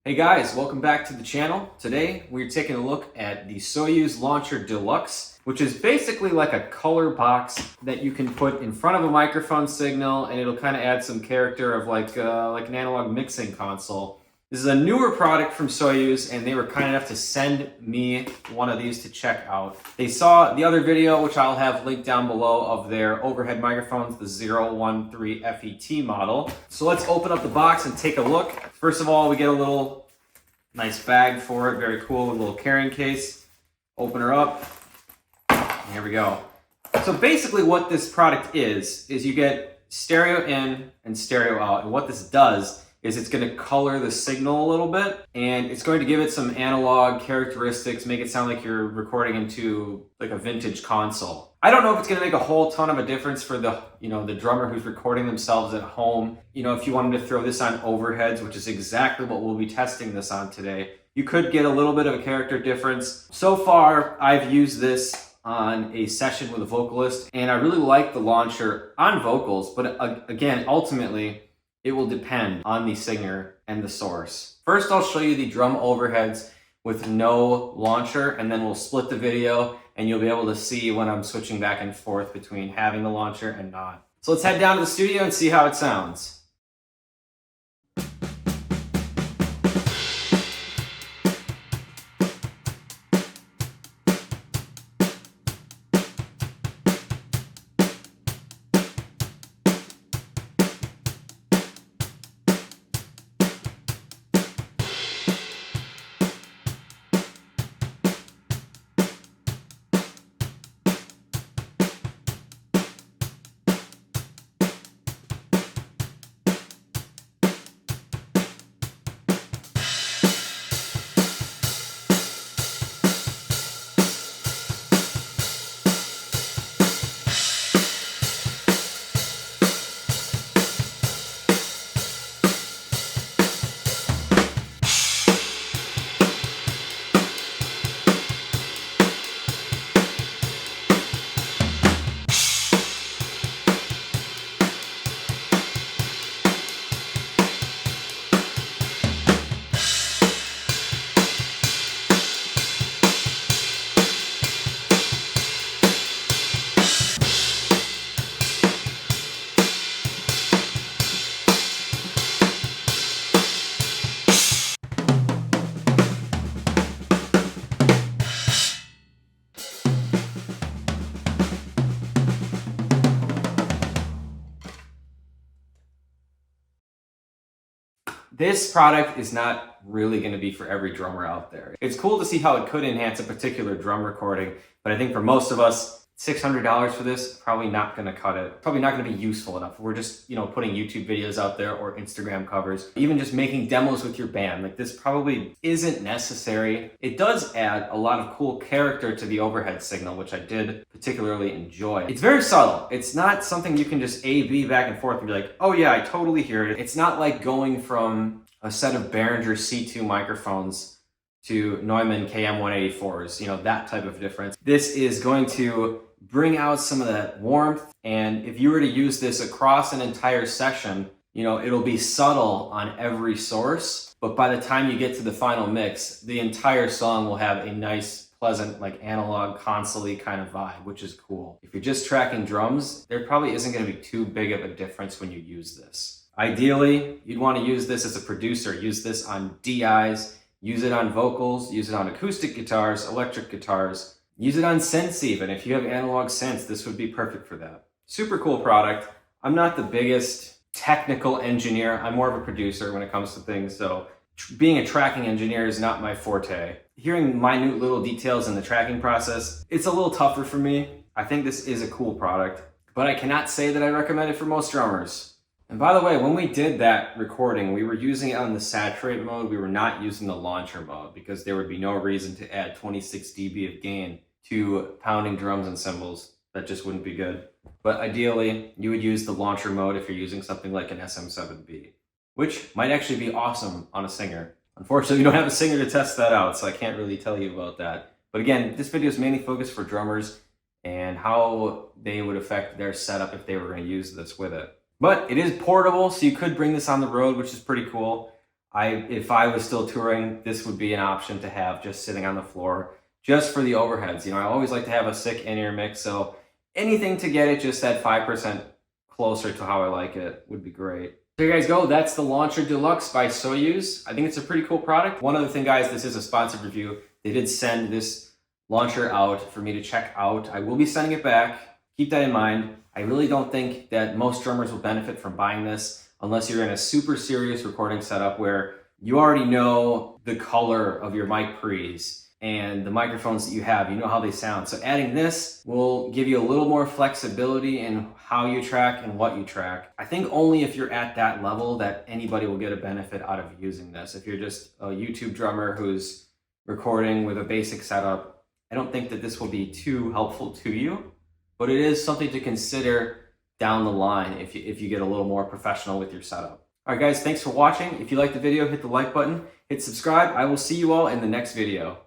Hey guys, welcome back to the channel. Today we're taking a look at the Soyuz Launcher Deluxe, which is basically like a color box that you can put in front of a microphone signal, and it'll kind of add some character of like an analog mixing console. This is a newer product from Soyuz, and they were kind enough to send me one of these to check out. They saw the other video, which I'll have linked down below, of their overhead microphones, the 013 FET model. So let's open up the box and take a look. First of all, we get a little nice bag for it, very cool, with a little carrying case. Open her up, and here we go. So basically what this product is you get stereo in and stereo out, and what this does is it's going to color the signal a little bit, and it's going to give it some analog characteristics, make it sound like you're recording into like a vintage console. I don't know if it's going to make a whole ton of a difference for the drummer who's recording themselves at home. If you wanted to throw this on overheads, which is exactly what we'll be testing this on today, you could get a little bit of a character difference. So far, I've used this on a session with a vocalist, and I really like the launcher on vocals, but again, ultimately, it will depend on the singer and the source. First, I'll show you the drum overheads with no launcher, and then we'll split the video and you'll be able to see when I'm switching back and forth between having the launcher and not. So let's head down to the studio and see how it sounds. This product is not really going to be for every drummer out there. It's cool to see how it could enhance a particular drum recording, but I think for most of us, $600 for this, probably not going to cut it. Probably not going to be useful enough. We're just, putting YouTube videos out there or Instagram covers, even just making demos with your band. Like, this probably isn't necessary. It does add a lot of cool character to the overhead signal, which I did particularly enjoy. It's very subtle. It's not something you can just A/B back and forth and be like, oh yeah, I totally hear it. It's not like going from a set of Behringer C2 microphones to Neumann KM184s, that type of difference. This is going to bring out some of that warmth, and if you were to use this across an entire session, it'll be subtle on every source, but by the time you get to the final mix, the entire song will have a nice, pleasant, like analog console-y kind of vibe, which is cool. If you're just tracking drums, there probably isn't going to be too big of a difference when you use this. Ideally, you'd want to use this as a producer. Use this on DIs, use it on vocals, use it on acoustic guitars, electric guitars, use it on synths even. If you have analog synths, this would be perfect for that. Super cool product. I'm not the biggest technical engineer. I'm more of a producer when it comes to things, so being a tracking engineer is not my forte. Hearing minute little details in the tracking process, it's a little tougher for me. I think this is a cool product, but I cannot say that I recommend it for most drummers. And by the way, when we did that recording, we were using it on the saturate mode. We were not using the launcher mode because there would be no reason to add 26 dB of gain to pounding drums and cymbals. That just wouldn't be good. But ideally, you would use the launcher mode if you're using something like an SM7B, which might actually be awesome on a singer. Unfortunately, we don't have a singer to test that out, so I can't really tell you about that. But again, this video is mainly focused for drummers and how they would affect their setup if they were going to use this with it. But it is portable, so you could bring this on the road, which is pretty cool. If I was still touring, this would be an option to have just sitting on the floor, just for the overheads. You know, I always like to have a sick in-ear mix, so anything to get it just that 5% closer to how I like it would be great. There you guys go. That's the Launcher Deluxe by Soyuz. I think it's a pretty cool product. One other thing, guys, this is a sponsored review. They did send this launcher out for me to check out. I will be sending it back. Keep that in mind. I really don't think that most drummers will benefit from buying this unless you're in a super serious recording setup where you already know the color of your mic pre's and the microphones that you have, you know how they sound. So adding this will give you a little more flexibility in how you track and what you track. I think only if you're at that level that anybody will get a benefit out of using this. If you're just a YouTube drummer who's recording with a basic setup, I don't think that this will be too helpful to you, but it is something to consider down the line if you get a little more professional with your setup. All right, guys, thanks for watching. If you liked the video, hit the like button, hit subscribe. I will see you all in the next video.